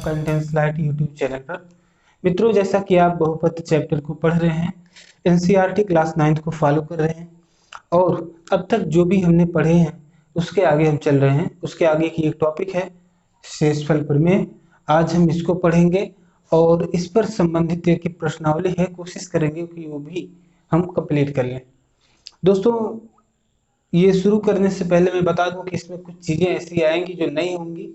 आपका intense light YouTube channel पर। मित्रों, जैसा कि आप बहुपद चैप्टर को पढ़ रहे हैं, एनसीईआरटी क्लास 9 को फॉलो कर रहे हैं और अब तक जो भी हमने पढ़े हैं उसके आगे हम चल रहे हैं। उसके आगे की एक टॉपिक है शेषफल प्रमेय। आज हम इसको पढ़ेंगे और इस पर संबंधित एक प्रश्नावली है, कोशिश करेंगे कि वो भी हम कंप्लीट कर लें। दोस्तों, ये शुरू करने से पहले मैं बता दूं कि इसमें कुछ चीज़ें ऐसी आएंगी जो नई होंगी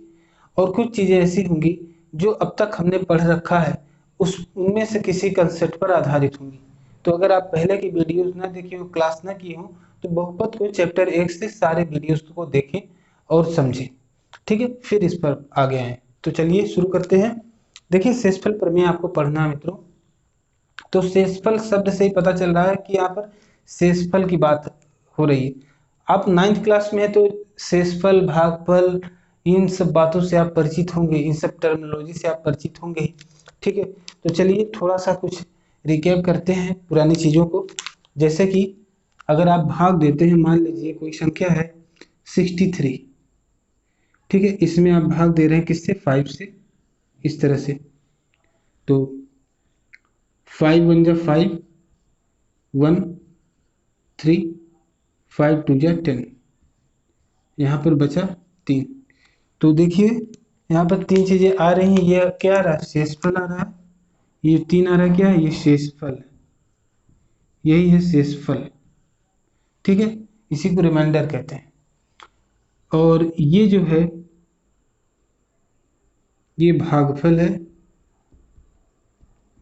और कुछ चीज़ें ऐसी होंगी जो अब तक हमने पढ़ रखा है उस उनमें से किसी कंसेप्ट पर आधारित होंगी। तो अगर आप पहले की वीडियोस ना देखे हो, क्लास ना की हो, तो बहुपद को चैप्टर 1 से सारे वीडियोस को देखें और समझें। ठीक है, फिर इस पर आगे आए। तो चलिए शुरू करते हैं। देखिए, शेषफल प्रमेय आपको पढ़ना है मित्रों। तो शेषफल शब्द से ही पता चल रहा है कि यहाँ पर शेषफल की बात हो रही है। आप 9th क्लास में है तो शेषफल, भागफल, इन सब बातों से आप परिचित होंगे, इन सब टर्मिनोलॉजी से आप परिचित होंगे। ठीक है, तो चलिए थोड़ा सा कुछ रिकैप करते हैं पुरानी चीज़ों को। जैसे कि अगर आप भाग देते हैं, मान लीजिए कोई संख्या है 63। ठीक है, इसमें आप भाग दे रहे हैं किससे? 5 से। इस तरह से तो 5 1 जा 5, 1 3, 5 2 जा 10, यहाँ पर बचा 3। तो देखिए यहाँ पर 3 चीजें आ रही हैं। ये क्या आ रहा है? शेषफल आ रहा है। ये 3 आ रहा है, क्या है? ये शेषफल। यही है शेषफल। ठीक है, इसी को रिमाइंडर कहते हैं। और ये जो है ये भागफल है।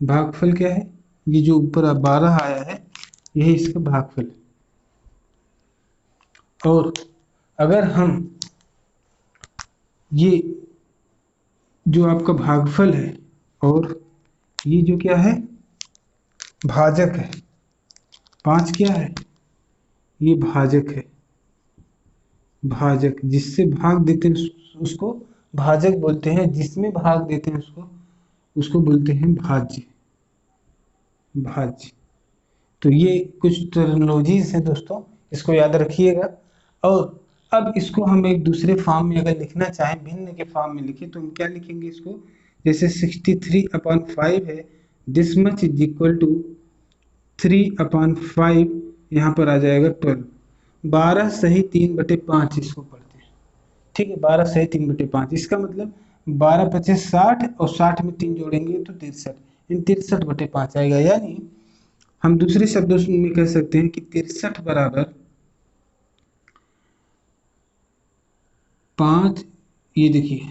भागफल क्या है? ये जो ऊपर 12 आया है यही इसका भागफल है। और अगर हम ये जो आपका भागफल है और ये जो क्या है? भाजक है। 5 क्या है? ये भाजक है। भाजक, जिससे भाग देते हैं उसको भाजक बोलते हैं। जिसमें भाग देते हैं उसको उसको बोलते हैं भाज्य। भाज्य। तो ये कुछ टर्मिनोलॉजीज हैं दोस्तों, इसको याद रखिएगा। और अब इसको हम एक दूसरे फॉर्म में अगर लिखना चाहें, भिन्न के फॉर्म में लिखें, तो हम क्या लिखेंगे इसको? जैसे 63/5 है, this much is equal to 3/5। यहाँ पर आ जाएगा 12। 12 सही 3/5 इसको पढ़ते हैं। ठीक है, 12 सही 3/5। इसका मतलब 12 पचे 60 और 60 में 3 जोड़ेंगे तो 63। इन 63/5 आएगा। यानी हम दूसरे शब्दों में कह सकते हैं कि 63 बराबर 5। ये देखिए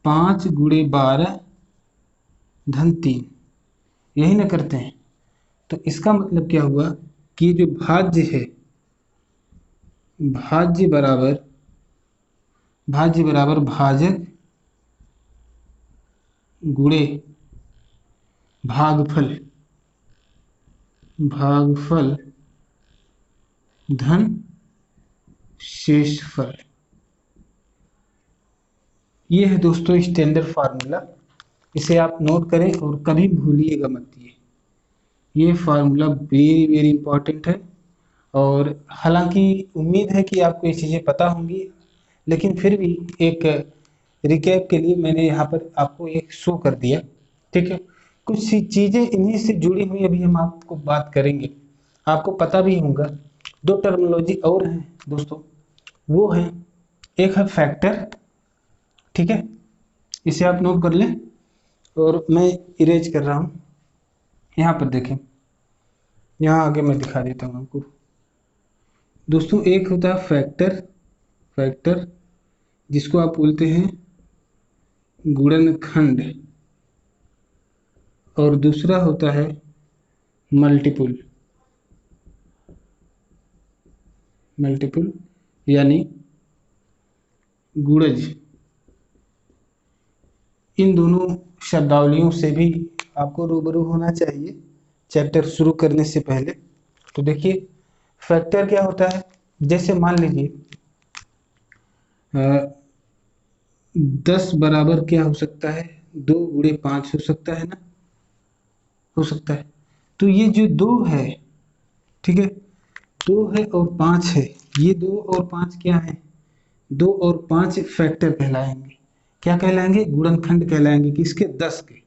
5 गुणे 12 धन 3, यही ना करते हैं। तो इसका मतलब क्या हुआ कि जो भाज्य है, भाज्य बराबर भाजक गुणे भागफल, भागफल धन शेषफल। ये है दोस्तों स्टैंडर्ड फार्मूला। इसे आप नोट करें और कभी भूलिएगा मत। ये फार्मूला वेरी वेरी इंपॉर्टेंट है। और हालांकि उम्मीद है कि आपको ये चीज़ें पता होंगी, लेकिन फिर भी एक रिकैप के लिए मैंने यहाँ पर आपको एक शो कर दिया। ठीक है, कुछ सी चीज़ें इन्हीं से जुड़ी हुई अभी हम आपको बात करेंगे, आपको पता भी होगा। 2 टर्मिनोलॉजी और हैं दोस्तों, वो हैं, एक है फैक्टर। ठीक है, इसे आप नोट कर लें और मैं इरेज कर रहा हूँ। यहाँ पर देखें, यहाँ आगे मैं दिखा देता हूँ आपको दोस्तों। एक होता है फैक्टर, फैक्टर जिसको आप बोलते हैं गुणनखंड, और दूसरा होता है मल्टीपुल। मल्टीपुल यानी गुणज। इन दोनों शब्दावलियों से भी आपको रूबरू होना चाहिए चैप्टर शुरू करने से पहले। तो देखिए फैक्टर क्या होता है। जैसे मान लीजिए 10 बराबर क्या हो सकता है? 2 गुणे 5 हो सकता है ना? हो सकता है। तो ये जो 2 है, ठीक है, 2 है और 5 है, ये 2 और 5 क्या है? 2 और 5 फैक्टर कहलाएंगे। क्या कहलाएंगे? गुणनखंड कहलाएंगे। किसके? 10 के।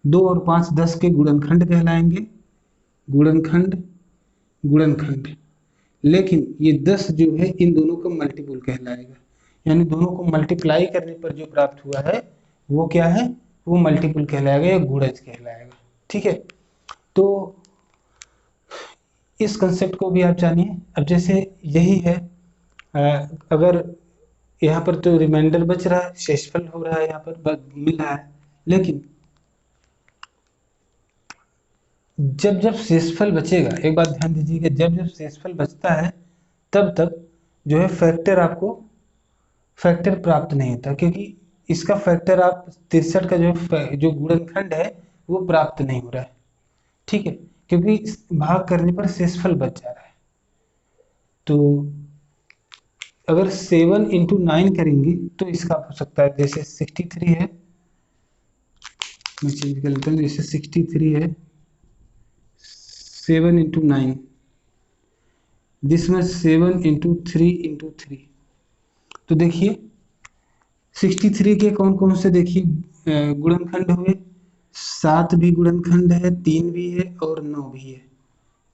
2 और 5 10 के गुणनखंड कहलाएंगे। गुणनखंड, गुणनखंड। लेकिन ये 10 जो है इन दोनों का मल्टीपुल कहलाएगा, यानी दोनों को मल्टीप्लाई करने पर जो प्राप्त हुआ है वो क्या है? वो मल्टीपुल कहलाएगा या गुणज कहलाएगा। ठीक है, तो इस कंसेप्ट को भी आप जानिए। अब जैसे यही है, अगर यहाँ पर तो रिमाइंडर बच रहा है, शेषफल हो रहा है, यहाँ पर मिल रहा है, लेकिन जब जब शेषफल बचेगा, एक बात ध्यान दीजिएगा, जब जब शेषफल बचता है तब तक जो है फैक्टर आपको फैक्टर प्राप्त नहीं होता, क्योंकि इसका फैक्टर आप 63 का जो गुणनखंड है वो प्राप्त नहीं हो रहा है। ठीक है, क्योंकि भाग करने पर शेषफल बच जा रहा है। तो अगर 7 इंटू 9 करेंगे तो इसका हो सकता है, जैसे 63 है, मैं चेंज कर लेता हूँ, जैसे 63 है, 7 इंटू 9, दिस में 7 इंटू 3 इंटू 3। तो देखिए 63 के कौन कौन से देखिए गुणनखंड हुए, 7 भी गुणनखंड है, 3 भी है और 9 भी है।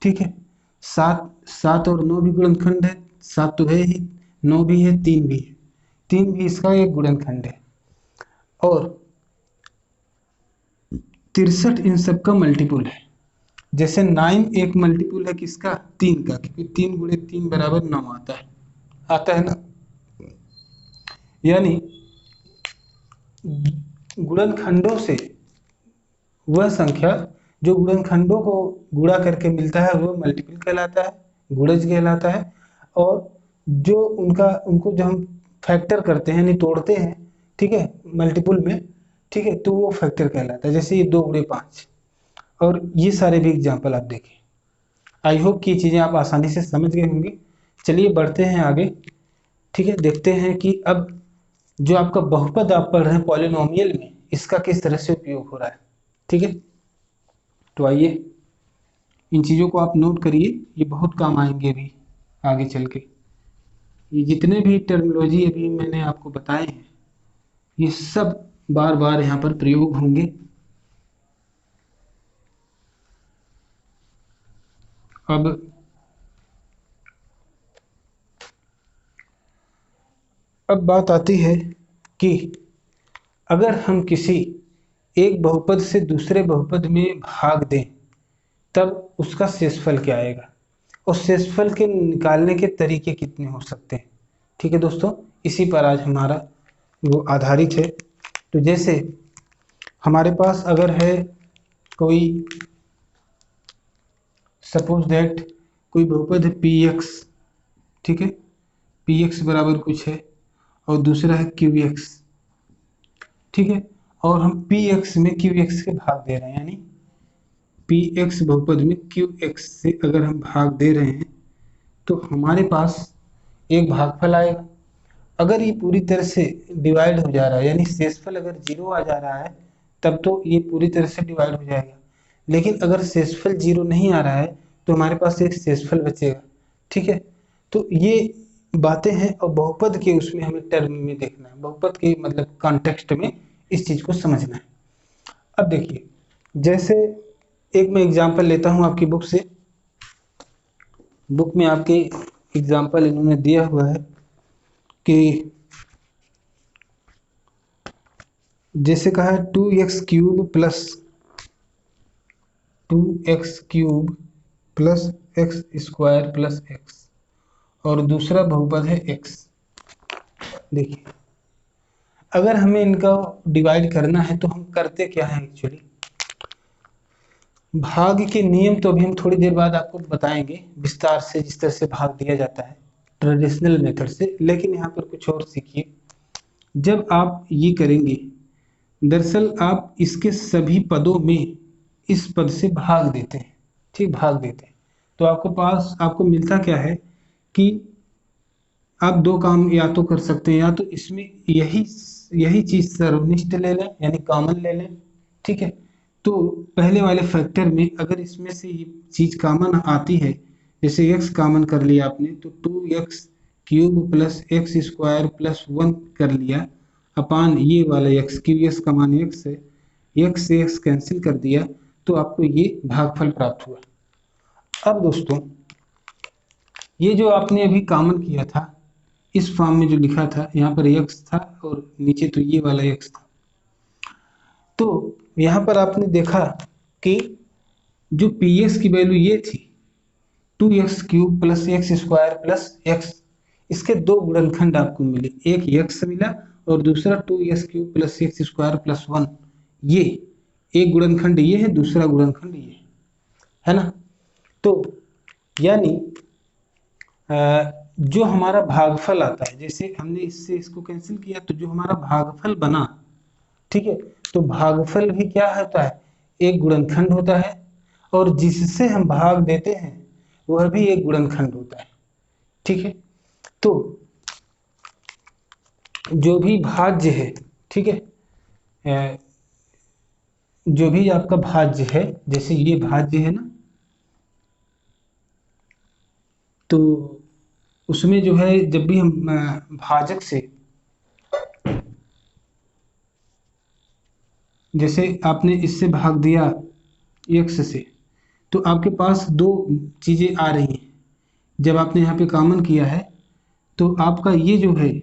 ठीक है, 7 और 9 भी गुणनखंड है, 7 तो है ही, 9 भी है, 3 भी है, 3 भी इसका एक गुणनखंड है। और 63 इन सब का मल्टीपुल है। जैसे 9 एक मल्टीपुल है किसका? 3 का, क्योंकि 3 गुणे 3 बराबर 9 आता है ना। यानी गुणनखंडों से वह संख्या जो गुणनखंडों को गुणा करके मिलता है वो मल्टीपल कहलाता है, गुणज कहलाता है। और जो उनको जो हम फैक्टर करते हैं यानी तोड़ते हैं, ठीक है, मल्टीपल में, ठीक है, तो वो फैक्टर कहलाता है। जैसे ये 2 गुणे 5 और ये सारे भी एग्जाम्पल आप देखें। आई होप कि ये चीज़ें आप आसानी से समझ गए होंगे। चलिए बढ़ते हैं आगे। ठीक है, देखते हैं कि अब जो आपका बहुपद आप पढ़ रहे हैं पॉलिनोमियल में, इसका किस तरह से उपयोग हो रहा है। ठीक है, तो आइए इन चीज़ों को आप नोट करिए, ये बहुत काम आएंगे भी आगे चल के। ये जितने भी टर्मिनोलॉजी अभी मैंने आपको बताए हैं ये सब बार बार यहाँ पर प्रयोग होंगे। अब बात आती है कि अगर हम किसी एक बहुपद से दूसरे बहुपद में भाग दें तब उसका शेषफल क्या आएगा, और शेषफल के निकालने के तरीके कितने हो सकते हैं। ठीक है दोस्तों, इसी पर आज हमारा वो आधारित है। तो जैसे हमारे पास अगर है कोई, सपोज दैट कोई बहुपद है पी एक्स, ठीक है, पी एक्स बराबर कुछ है और दूसरा है क्यू एक्स, ठीक है, और हम पी एक्स में क्यू एक्स के भाग दे रहे हैं, यानी पी एक्स बहुपद में क्यू एक्स से अगर हम भाग दे रहे हैं तो हमारे पास एक भागफल आएगा। अगर ये पूरी तरह से डिवाइड हो जा रहा है, यानी शेषफल अगर 0 आ जा रहा है तब तो ये पूरी तरह से डिवाइड हो जाएगा। लेकिन अगर शेषफल 0 नहीं आ रहा है तो हमारे पास एक शेषफल बचेगा। ठीक है, तो ये बातें हैं और बहुपद के उसमें हमें टर्म में देखना है, बहुपद के मतलब कॉन्टेक्स्ट में इस चीज को समझना है। अब देखिए, जैसे एक मैं एग्जांपल लेता हूं आपकी बुक से। बुक में आपके एग्जांपल इन्होंने दिया हुआ है कि जैसे कहा है 2x cube plus 2x cube plus x square plus x, और दूसरा बहुपद है x। देखिए, अगर हमें इनका डिवाइड करना है तो हम करते क्या है एक्चुअली, भाग के नियम तो अभी हम थोड़ी देर बाद आपको बताएंगे विस्तार से, जिस तरह से भाग दिया जाता है ट्रेडिशनल मेथड से। लेकिन यहाँ पर कुछ और सीखिए। जब आप ये करेंगे, दरअसल आप इसके सभी पदों में इस पद से भाग देते हैं, ठीक, भाग देते हैं, तो आपको मिलता क्या है कि आप दो काम या तो कर सकते हैं, या तो इसमें यही चीज सर्वनिष्ठ ले लें यानी कॉमन ले लें। ठीक है, तो पहले वाले फैक्टर में अगर इसमें से ये चीज कॉमन आती है, जैसे x कॉमन कर लिया आपने तो 2x cube plus x square plus 1 कर लिया, अपान ये वाला x, क्योंकि x का मान x है, x से x कैंसिल कर दिया तो आपको ये भागफल प्राप्त हुआ। अब दोस्तों ये जो आपने अभी कॉमन किया था इस फॉर्म में जो लिखा था, यहाँ पर x था और नीचे तो ये वाला x था, तो यहाँ पर आपने देखा कि जो PS की वैल्यू ये थी 2x³ plus x² plus x, इसके दो गुणनखंड आपको मिले, एक x मिला और दूसरा 2x³ प्लस x² प्लस 1, ये एक गुणनखंड ये है, दूसरा गुणनखंड ये है ना। तो यानी जो हमारा भागफल आता है, जैसे हमने इससे इसको कैंसिल किया तो जो हमारा भागफल बना, ठीक है, तो भागफल भी क्या होता है, एक गुणनखंड होता है, और जिससे हम भाग देते हैं वह भी एक गुणनखंड होता है, ठीक है। तो जो भी भाज्य है, ठीक है, जो भी आपका भाज्य है, जैसे ये भाज्य है ना, तो उसमें जो है जब भी हम भाजक से, जैसे आपने इससे भाग दिया x से, तो आपके पास दो चीजें आ रही हैं, जब आपने यहाँ पे कॉमन किया है तो आपका ये जो है,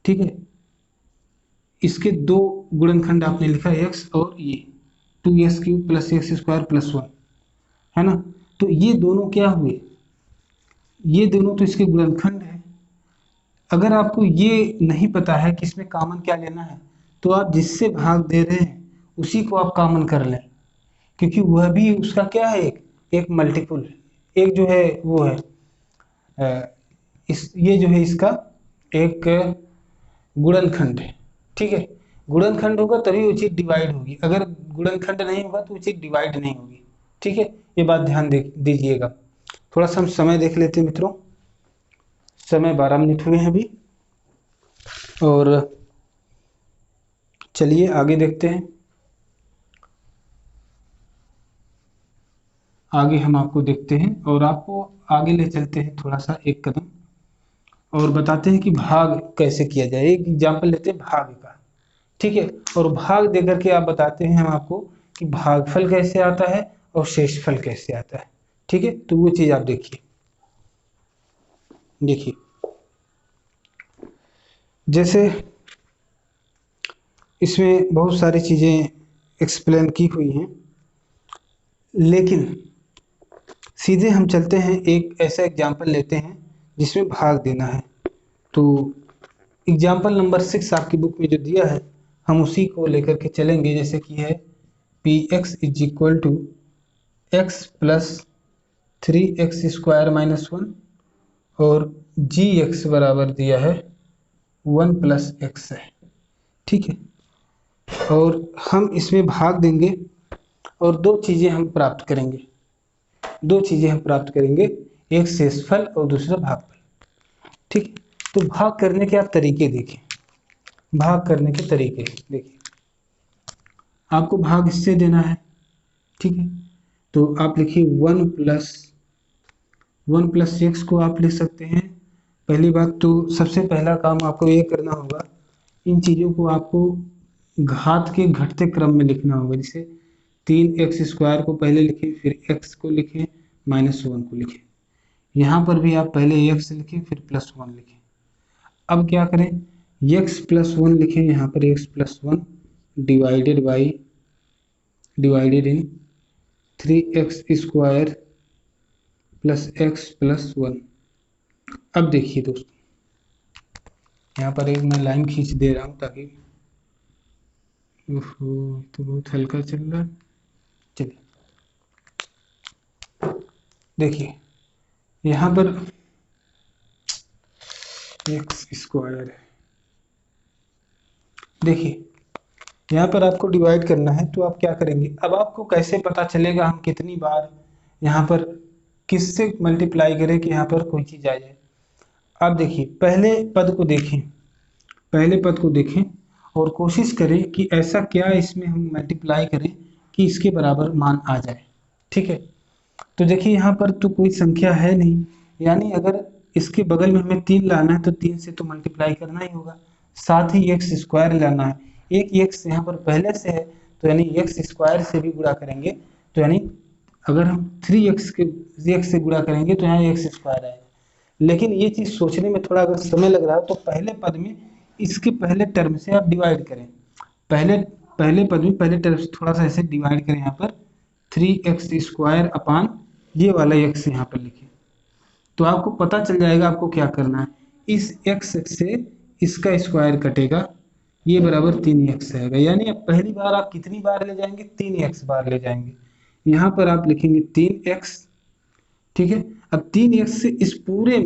ठीक है, इसके दो गुणनखंड आपने लिखा x और ये 2x³ प्लस x² प्लस 1 है ना। तो ये दोनों क्या हुए, ये दोनों तो इसके गुणनखंड है। अगर आपको ये नहीं पता है कि इसमें कॉमन क्या लेना है, तो आप जिससे भाग दे रहे हैं उसी को आप कॉमन कर लें, क्योंकि वह भी उसका क्या है, एक मल्टीपल, एक जो है वो है इस, ये जो है इसका एक गुणनखंड है, ठीक है। गुणनखंड होगा तभी वो चीज डिवाइड होगी, अगर गुणनखंड नहीं होगा तो वो चीज डिवाइड नहीं होगी, ठीक है। ये बात ध्यान दीजिएगा। थोड़ा सा हम समय देख लेते हैं मित्रों, समय 12 मिनट हुए हैं अभी, और चलिए आगे देखते हैं। आगे हम आपको देखते हैं और आपको आगे ले चलते हैं थोड़ा सा एक कदम, और बताते हैं कि भाग कैसे किया जाए। एक एग्जाम्पल लेते हैं भाग का, ठीक है, और भाग देकर के आप बताते हैं हम आपको कि भागफल कैसे आता है और शेषफल कैसे आता है, ठीक है। तो वो चीज आप देखिए, जैसे इसमें बहुत सारी चीजें एक्सप्लेन की हुई हैं, लेकिन सीधे हम चलते हैं, एक ऐसा एग्जाम्पल लेते हैं जिसमें भाग देना है। तो एग्जाम्पल नंबर 6 आपकी बुक में जो दिया है हम उसी को लेकर के चलेंगे, जैसे कि है px is equal to x plus 3x² minus 1 और gx बराबर दिया है 1 प्लस x है, ठीक है। और हम इसमें भाग देंगे और दो चीज़ें हम प्राप्त करेंगे, एक शेषफल और दूसरा भागफल, ठीक है। तो भाग करने के आप तरीके देखें, देखिए आपको भाग इससे देना है, ठीक है। तो आप लिखिए 1 प्लस x को आप लिख सकते हैं। पहली बात तो सबसे पहला काम आपको ये करना होगा, इन चीज़ों को आपको घात के घटते क्रम में लिखना होगा। जैसे 3x² को पहले लिखें, फिर x को लिखें, -1 को लिखें। यहाँ पर भी आप पहले x लिखें फिर +1 लिखें। अब क्या करें, x प्लस 1 लिखें, यहाँ पर x plus 1 divided in 3x² plus x plus 1। अब देखिए दोस्तों, यहाँ पर एक मैं लाइन खींच दे रहा हूँ ताकि, तो बहुत हल्का चल रहा है, चलिए देखिए यहाँ पर x² है, देखिए यहाँ पर आपको डिवाइड करना है, तो आप क्या करेंगे, अब आपको कैसे पता चलेगा हम कितनी बार यहाँ पर किससे मल्टीप्लाई करें कि यहाँ पर कोई चीज़ आ जाए। आप देखिए पहले पद को देखें और कोशिश करें कि ऐसा क्या इसमें हम मल्टीप्लाई करें कि इसके बराबर मान आ जाए, ठीक है। तो देखिए यहाँ पर तो कोई संख्या है नहीं, यानी अगर इसके बगल में हमें 3 लाना है तो 3 से तो मल्टीप्लाई करना ही होगा। साथ ही एक्स स्क्वायर लाना है। एक एक्स यहाँ पर पहले से है तो यानी एक्स स्क्वायर से भी गुणा करेंगे तो यानी अगर हम 3x के x से गुणा करेंगे तो यहाँ एक्स स्क्वायर आएगा। लेकिन ये चीज़ सोचने में थोड़ा अगर समय लग रहा है तो पहले पद में इसके पहले टर्म से आप डिवाइड करें। पहले पहले पद में पहले टर्म से थोड़ा सा ऐसे डिवाइड करें, यहाँ पर 3x² अपान ये वाला x यहाँ पर लिखें तो आपको पता चल जाएगा आपको क्या करना है। इस x से इसका स्क्वायर कटेगा, ये बराबर 3x आएगा। यानी अब पहली बार आप कितनी बार ले जाएंगे, 3x बार ले जाएंगे। यहाँ पर आप लिखेंगे 3x, ठीक है। अब 3x से इस पूरे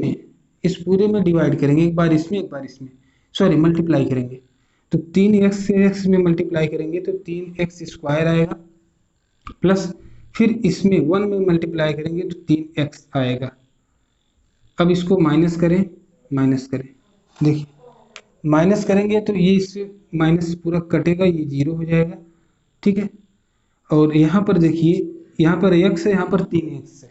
में डिवाइड करेंगे, एक बार इसमें एक बार इसमें, सॉरी मल्टीप्लाई करेंगे तो 3x से x में मल्टीप्लाई करेंगे तो 3x² आएगा, प्लस फिर इसमें 1 में मल्टीप्लाई करेंगे तो 3x आएगा। अब इसको माइनस करें, देखिए माइनस करेंगे तो ये इससे माइनस पूरा कटेगा, ये 0 हो जाएगा, ठीक है। और यहाँ पर देखिए, यहाँ पर x है, यहाँ पर 3x है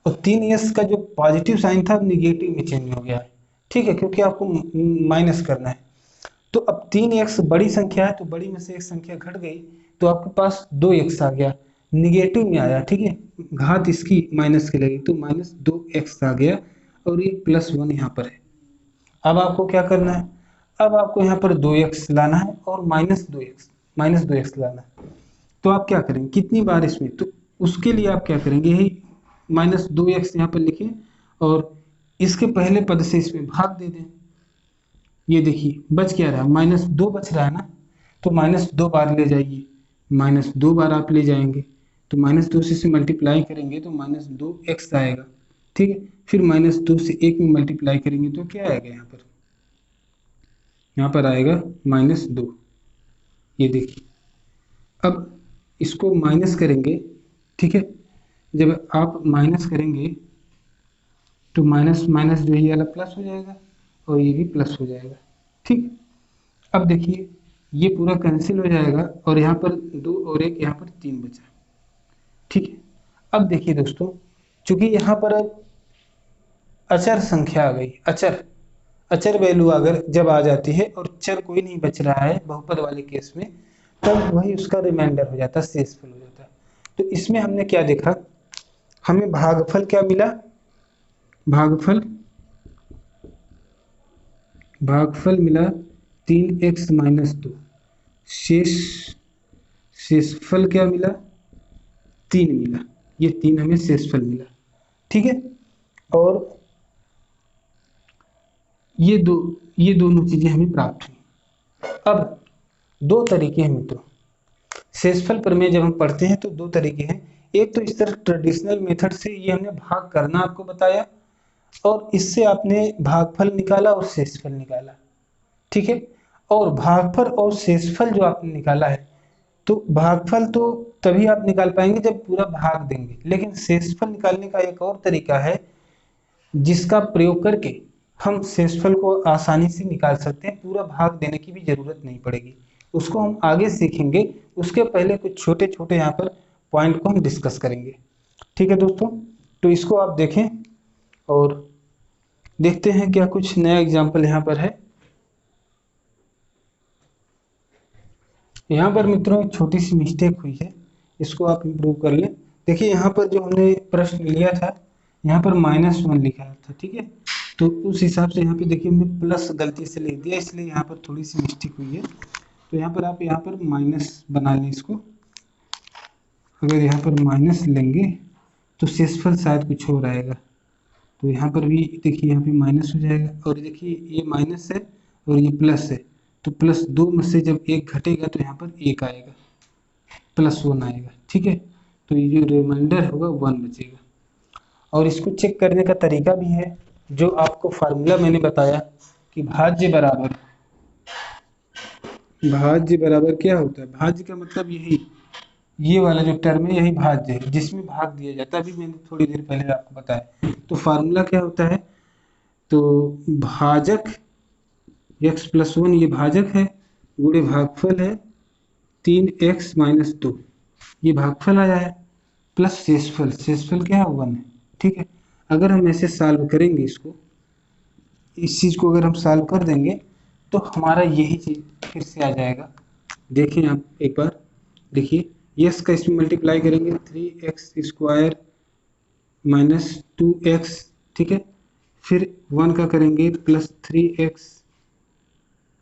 और 3x का जो पॉजिटिव साइन था निगेटिव में चेंज हो गया है, ठीक है, क्योंकि आपको माइनस करना है। तो अब 3x बड़ी संख्या है तो बड़ी में से एक संख्या घट गई तो आपके पास 2x आ गया, निगेटिव में आया, ठीक है, घात इसकी माइनस की लगी तो -2x आ गया और ये +1 यहाँ पर है। अब आपको क्या करना है, अब आपको यहाँ पर 2x लाना है और -2x लाना है। तो आप क्या करेंगे, कितनी बार इसमें, तो उसके लिए आप क्या करेंगे, यही -2x यहाँ पर लिखें और इसके पहले पद से इसमें भाग दे दें। ये देखिए बच क्या रहा, -2 बच रहा है ना, तो -2 बार ले जाइए, -2 बार आप ले जाएंगे तो -2 से मल्टीप्लाई करेंगे तो -2x आएगा, ठीक है। फिर -2 से 1 में मल्टीप्लाई करेंगे तो क्या आएगा, यहाँ पर आएगा -2। ये देखिए अब इसको माइनस करेंगे, ठीक है, जब आप माइनस करेंगे तो माइनस माइनस जो ये वाला प्लस हो जाएगा और ये भी प्लस हो जाएगा, ठीक। अब देखिए ये पूरा कैंसिल हो जाएगा और यहाँ पर 2 और 1 यहाँ पर 3 बचा, ठीक है। अब देखिए दोस्तों, चूंकि यहाँ पर अब अचर संख्या आ गई, अचर वैल्यू अगर जब आ जाती है और चर कोई नहीं बच रहा है बहुपद वाले केस में, तब वही उसका रिमाइंडर हो जाता है, शेषफल हो जाता है। तो इसमें हमने क्या देखा, हमें भागफल क्या मिला, भागफल मिला 3x - 2, शेषफल क्या मिला, 3 मिला, ये 3 हमें शेषफल मिला, ठीक है। और ये दोनों चीजें हमें प्राप्त हुई। अब दो तरीके हैं मित्रों, शेषफल प्रमेय जब हम पढ़ते हैं तो दो तरीके हैं। एक तो इस तरह ट्रेडिशनल मेथड से ये हमने भाग करना आपको बताया और इससे आपने भागफल निकाला और शेषफल निकाला, ठीक है। और भागफल और शेषफल जो आपने निकाला है, तो भागफल तो तभी आप निकाल पाएंगे जब पूरा भाग देंगे, लेकिन शेषफल निकालने का एक और तरीका है जिसका प्रयोग करके हम शेषफल को आसानी से निकाल सकते हैं, पूरा भाग देने की भी जरूरत नहीं पड़ेगी। उसको हम आगे सीखेंगे, उसके पहले कुछ छोटे छोटे यहाँ पर पॉइंट को हम डिस्कस करेंगे, ठीक है दोस्तों। तो इसको आप देखें और देखते हैं क्या कुछ नया एग्जाम्पल यहाँ पर है। यहाँ पर मित्रों एक छोटी सी मिस्टेक हुई है, इसको आप इम्प्रूव कर लें। देखिए यहाँ पर जो हमने प्रश्न लिया था, यहाँ पर -1 लिखा था, ठीक है, तो उस हिसाब से यहाँ पे देखिए हमने प्लस गलती से लिख दिया, इसलिए यहाँ पर थोड़ी सी मिस्टेक हुई है। तो यहाँ पर आप यहाँ पर माइनस बना लें इसको, अगर यहाँ पर माइनस लेंगे तो शेषफल शायद कुछ और आएगा, तो यहाँ पर भी देखिए यहाँ पे माइनस हो जाएगा और देखिए ये माइनस है और ये प्लस है, तो +2 में से जब 1 घटेगा तो यहाँ पर 1 आएगा, +1 आएगा, ठीक है। तो ये जो रिमाइंडर होगा 1 बचेगा। और इसको चेक करने का तरीका भी है, जो आपको फार्मूला मैंने बताया कि भाज्य बराबर क्या होता है। भाज्य का मतलब यही, ये वाला जो टर्म है यही भाज्य है जिसमें भाग दिया जाता है, अभी मैंने थोड़ी देर पहले आपको बताया। तो फार्मूला क्या होता है, तो भाजक x+1 ये भाजक है, गुणे भागफल है 3x - 2, ये भागफल आया है, प्लस शेषफल क्या है 1 है, ठीक है। अगर हम ऐसे सॉल्व करेंगे इसको, इस चीज को अगर हम सॉल्व कर देंगे तो हमारा यही चीज फिर से आ जाएगा। देखिए आप एक बार देखिए, यस का इसमें मल्टीप्लाई करेंगे 3x² - 2x, ठीक है। फिर 1 का करेंगे +3x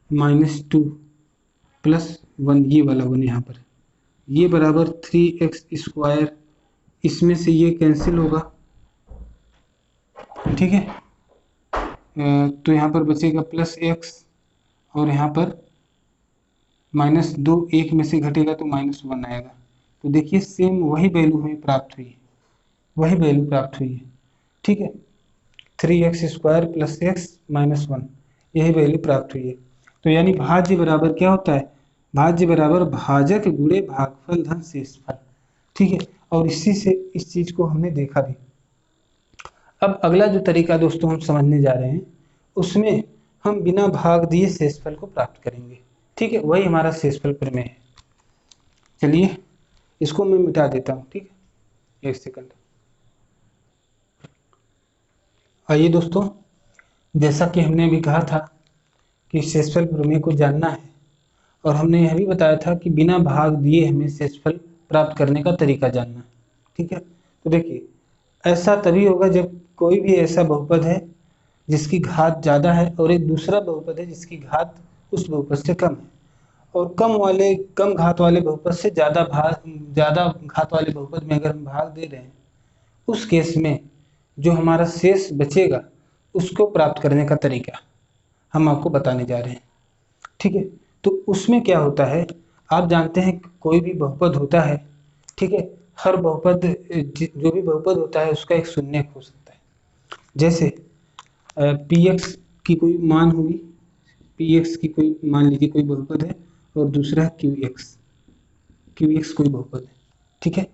- 2 +1, ये वाला 1 यहाँ पर, ये बराबर 3x²। इसमें से ये कैंसिल होगा, ठीक है। तो यहाँ पर बचेगा +x, और यहाँ पर -2, एक में से घटेगा तो -1 आएगा। तो देखिए सेम वही वैल्यू हमें प्राप्त हुई है, वही वैल्यू प्राप्त हुई है, ठीक है। 3x² + x - 1, यही वैल्यू प्राप्त हुई है। तो यानी भाज्य बराबर क्या होता है, भाज्य बराबर भाजक गुणे भागफल धन शेषफल, ठीक है। और इसी से इस चीज को हमने देखा भी। अब अगला जो तरीका दोस्तों हम समझने जा रहे हैं, उसमें हम बिना भाग दिए शेषफल को प्राप्त करेंगे, ठीक है। वही हमारा शेषफल प्रमेय है। चलिए इसको मैं मिटा देता हूँ, ठीक है, 1 सेकंड। आइए दोस्तों, जैसा कि हमने अभी कहा था कि शेषफल प्रमेय को जानना है, और हमने यह भी बताया था कि बिना भाग दिए हमें शेषफल प्राप्त करने का तरीका जानना है, ठीक है। तो देखिए ऐसा तभी होगा जब कोई भी ऐसा बहुपद है जिसकी घात ज़्यादा है, और एक दूसरा बहुपद है जिसकी घात उस बहुपद से कम है, और कम घात वाले बहुपद से ज़्यादा घात वाले बहुपद में अगर हम भाग दे रहे हैं, उस केस में जो हमारा शेष बचेगा उसको प्राप्त करने का तरीका हम आपको बताने जा रहे हैं, ठीक है। तो उसमें क्या होता है, आप जानते हैं कोई भी बहुपद होता है, ठीक है, हर बहुपद जो भी बहुपद होता है उसका एक शून्यक हो सकता है। जैसे px की कोई मान होगी, px की कोई मान लीजिए कोई बहुपद है, और दूसरा है qx कोई बहुपद है, ठीक है।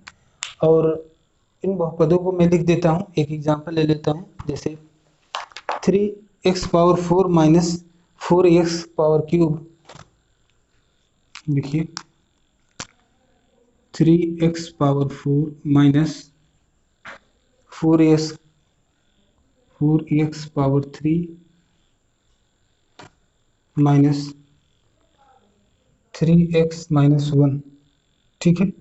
और इन बहुपदों को मैं लिख देता हूँ, एक एग्जांपल ले लेता हूँ। जैसे 3x⁴ - 4x⁴, देखिए 3x⁴ - 4x⁴ - 3x - 1, ठीक है।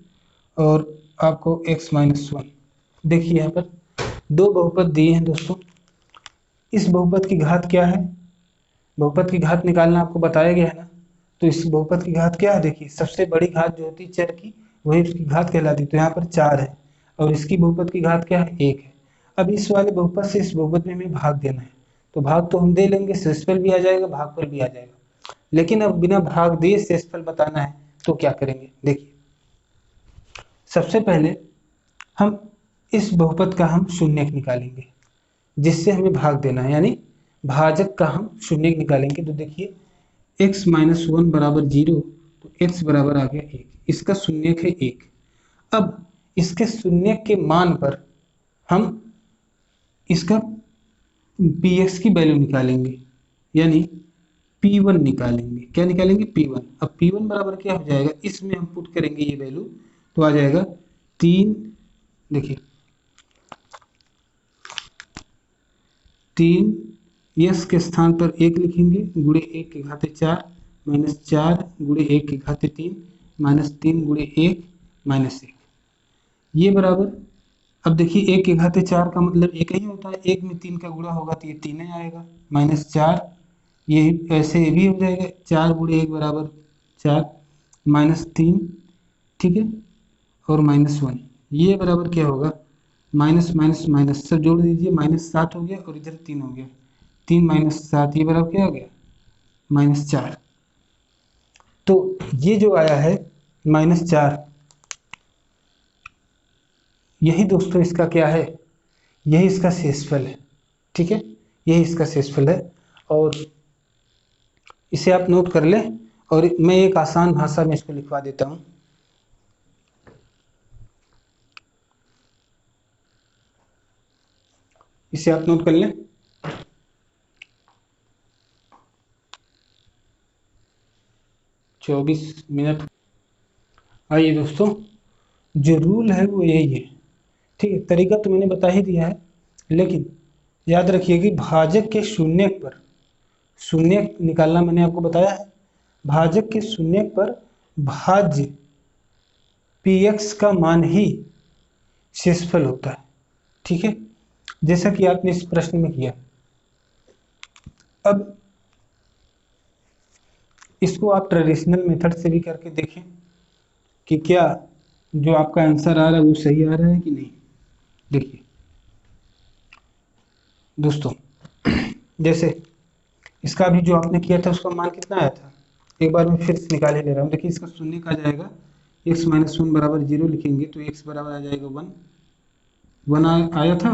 और आपको x - 1, देखिए यहाँ पर दो बहुपद दिए हैं दोस्तों। इस बहुपद की घात क्या है, बहुपद की घात निकालना आपको बताया गया है ना। तो इस बहुपद की घात क्या है, देखिए सबसे बड़ी घात जो होती है चर की, वही उसकी घात कहलाती। तो यहाँ पर 4 है, और इसकी बहुपद की घात क्या है, 1 है। अब इस वाले बहुपद से इस बहुपद में हमें भाग देना है, तो भाग तो हम दे लेंगे, शेषफल भी आ जाएगा, भागफल भी आ जाएगा। लेकिन अब बिना भाग दिए शेषफल बताना है तो क्या करेंगे, देखिए सबसे पहले हम इस बहुपद का हम शून्यक निकालेंगे, जिससे हमें भाग देना है, यानी भाजक का हम शून्यक निकालेंगे। तो देखिए x - 1 बराबर 0, तो x बराबर आ गया 1, इसका शून्यक है 1। अब इसके शून्यक के मान पर हम इसका px की वैल्यू निकालेंगे, यानी p1 निकालेंगे। क्या निकालेंगे, p1। अब p1 बराबर क्या हो जाएगा, इसमें हम पुट करेंगे ये वैल्यू, तो आ जाएगा 3, देखिए 3 यस के स्थान पर 1 लिखेंगे, गुणे 1 की घाते 4 - 4 गुणे 1 की घाते 3 - 3 गुणे 1 - 1, ये बराबर। अब देखिए 1 की घाते 4 का मतलब एक ही होता है, 1 में 3 का गुणा होगा तो ये 3 ही आएगा, -4, ये ऐसे भी हो जाएगा, 4 गुणे 1 बराबर 4 -3, ठीक है, और -1, ये बराबर क्या होगा, माइनस माइनस माइनस सब जोड़ दीजिए, -7 हो गया, और इधर 3 हो गया, 3 - 7, ये बराबर क्या हो गया, -4। तो ये जो आया है -4, यही दोस्तों इसका क्या है, यही इसका शेषफल है, ठीक है, यही इसका शेषफल है। और इसे आप नोट कर लें, और मैं एक आसान भाषा में इसको लिखवा देता हूँ। इसे आप नोट कर लें। चौबीस मिनट। आइए दोस्तों, जो रूल है वो यही है, ठीक है। तरीका तो मैंने बता ही दिया है, लेकिन याद रखिए कि भाजक के शून्यक पर शून्य निकालना मैंने आपको बताया है। भाजक के शून्य पर भाज्य px का मान ही शेषफल होता है। ठीक है, जैसा कि आपने इस प्रश्न में किया। अब इसको आप ट्रेडिशनल मेथड से भी करके देखें कि क्या जो आपका आंसर आ रहा है वो सही आ रहा है कि नहीं। देखिए दोस्तों, जैसे इसका भी जो आपने किया था उसका मान कितना आया था, एक बार मैं फिर से निकाल ही ले रहा हूँ। देखिए इसका शून्य का जाएगा, x माइनस वन बराबर 0 लिखेंगे तो x बराबर आ जाएगा 1 आया था।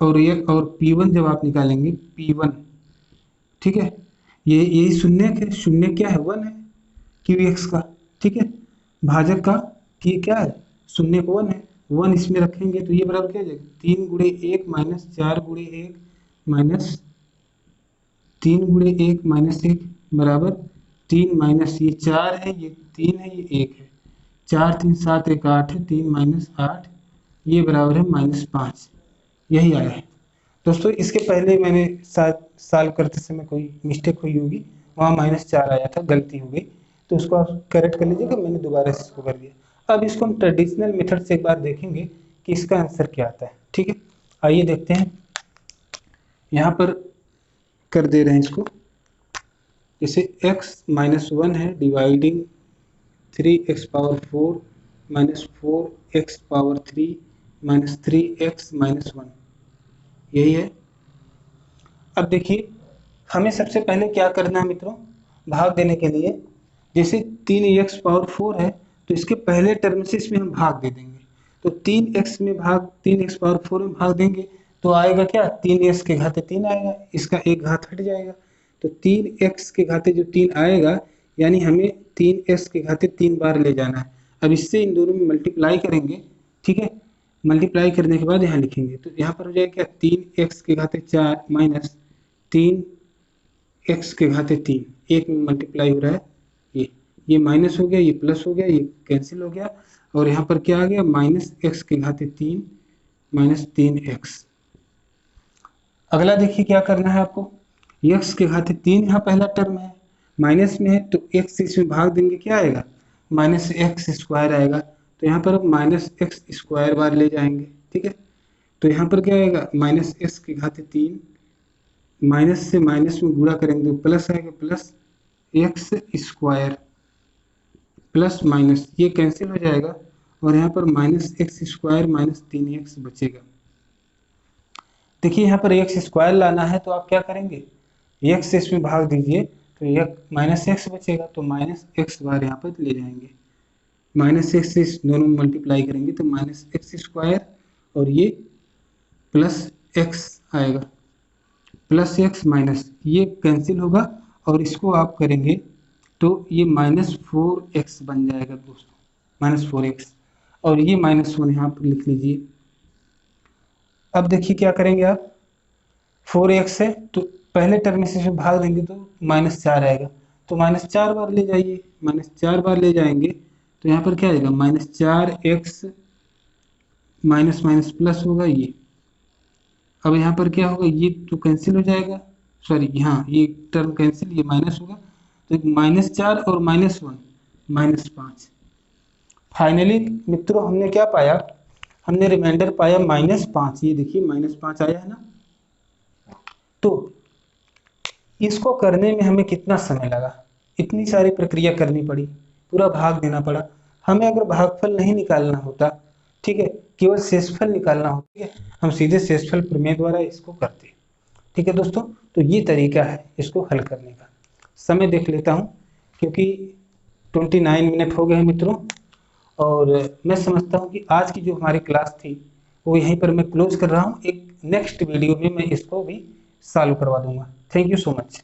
और ये और P1 जब आप निकालेंगे P1, ठीक है, ये यही शून्य के शून्य क्या है 1 है QX का। ठीक है, भाजक का कि क्या है शून्य को 1 है, 1 इसमें रखेंगे तो ये बराबर क्या हो जाएगा 3 गुणे 1 माइनस 4 गुणे 1 माइनस 3 गुणे 1 माइनस 1 बराबर 3 माइनस ये 4 है, ये 3 है, ये 1 है। 4 3 7 1 8 है, 3 माइनस 8 ये बराबर है -5। यही आया है दोस्तों। इसके पहले मैंने सॉल्व करते समय कोई मिस्टेक हुई होगी, वहाँ -4 आया था, गलती हो गई, तो उसको आप करेक्ट कर लीजिएगा। मैंने दोबारा से इसको कर दिया। अब इसको हम ट्रेडिशनल मेथड से एक बार देखेंगे कि इसका आंसर क्या आता है। ठीक है, आइए देखते हैं। यहाँ पर कर दे रहे हैं इसको, जैसे x माइनस 1 है dividing 3x power 4 minus 4x power 3 minus 3x minus 1, यही है। अब देखिए हमें सबसे पहले क्या करना है मित्रों, भाग देने के लिए जैसे 3x पावर 4 है तो इसके पहले टर्म से इसमें हम भाग दे देंगे। तो 3x पावर 4 में भाग देंगे तो आएगा क्या 3x के घाते 3 आएगा, इसका एक घात हट जाएगा तो 3x के घाते जो 3 आएगा, यानी हमें 3x के घाते 3 बार ले जाना है। अब इससे इन दोनों में मल्टीप्लाई करेंगे। ठीक है, मल्टीप्लाई करने के बाद यहाँ लिखेंगे तो यहाँ पर हो जाएगा क्या 3x के घाते 4 माइनस 3x के घाते 3, एक में मल्टीप्लाई हो रहा है, ये माइनस हो गया, ये प्लस हो गया, ये कैंसिल हो गया और यहाँ पर क्या आ गया -x के घाते 3 माइनस 3x। अगला देखिए क्या करना है आपको, x के घाते 3 यहाँ पहला टर्म है, माइनस में है तो x से इसमें भाग देंगे, क्या आएगा -x² आएगा। तो यहाँ पर -x² बार ले जाएंगे। ठीक है, तो यहाँ पर क्या आएगा -x के घाते 3, माइनस से माइनस में गुणा करेंगे तो प्लस आएगा, प्लस x² प्लस माइनस ये कैंसिल हो जाएगा और यहाँ पर -x² माइनस 3x बचेगा। देखिए यहाँ पर x² लाना है तो आप क्या करेंगे, x से इसमें भाग दीजिए तो -x बचेगा, तो -x बार यहाँ पर ले जाएंगे, -x से इस दोनों में मल्टीप्लाई करेंगे तो -x² और ये प्लस x आएगा, प्लस x माइनस ये कैंसिल होगा और इसको आप करेंगे तो ये -4x बन जाएगा दोस्तों, -4x और ये -1 यहाँ पर लिख लीजिए। अब देखिए क्या करेंगे आप, 4x है तो पहले टर्म से भाग देंगे तो -4 आएगा, तो -4 बार ले जाइए, -4 बार ले जाएंगे तो यहाँ पर क्या आएगा -4x माइनस माइनस प्लस होगा ये। अब यहाँ पर क्या होगा, ये तो कैंसिल हो जाएगा, सॉरी हाँ ये टर्म कैंसिल, ये माइनस होगा तो -4 और -1 -5। फाइनली मित्रों हमने क्या पाया, हमने रिमाइंडर पाया -5। ये देखिए -5 आया है ना। तो इसको करने में हमें कितना समय लगा, इतनी सारी प्रक्रिया करनी पड़ी, पूरा भाग देना पड़ा। हमें अगर भागफल नहीं निकालना होता, ठीक है, केवल शेषफल निकालना होता, ठीक है, हम सीधे शेषफल प्रमेय द्वारा इसको करते। ठीक है दोस्तों, तो ये तरीका है इसको हल करने का। समय देख लेता हूँ क्योंकि 29 मिनट हो गए हैं मित्रों, और मैं समझता हूँ कि आज की जो हमारी क्लास थी वो यहीं पर मैं क्लोज कर रहा हूँ। एक नेक्स्ट वीडियो में मैं इसको भी सॉल्व करवा दूंगा। Thank you so much.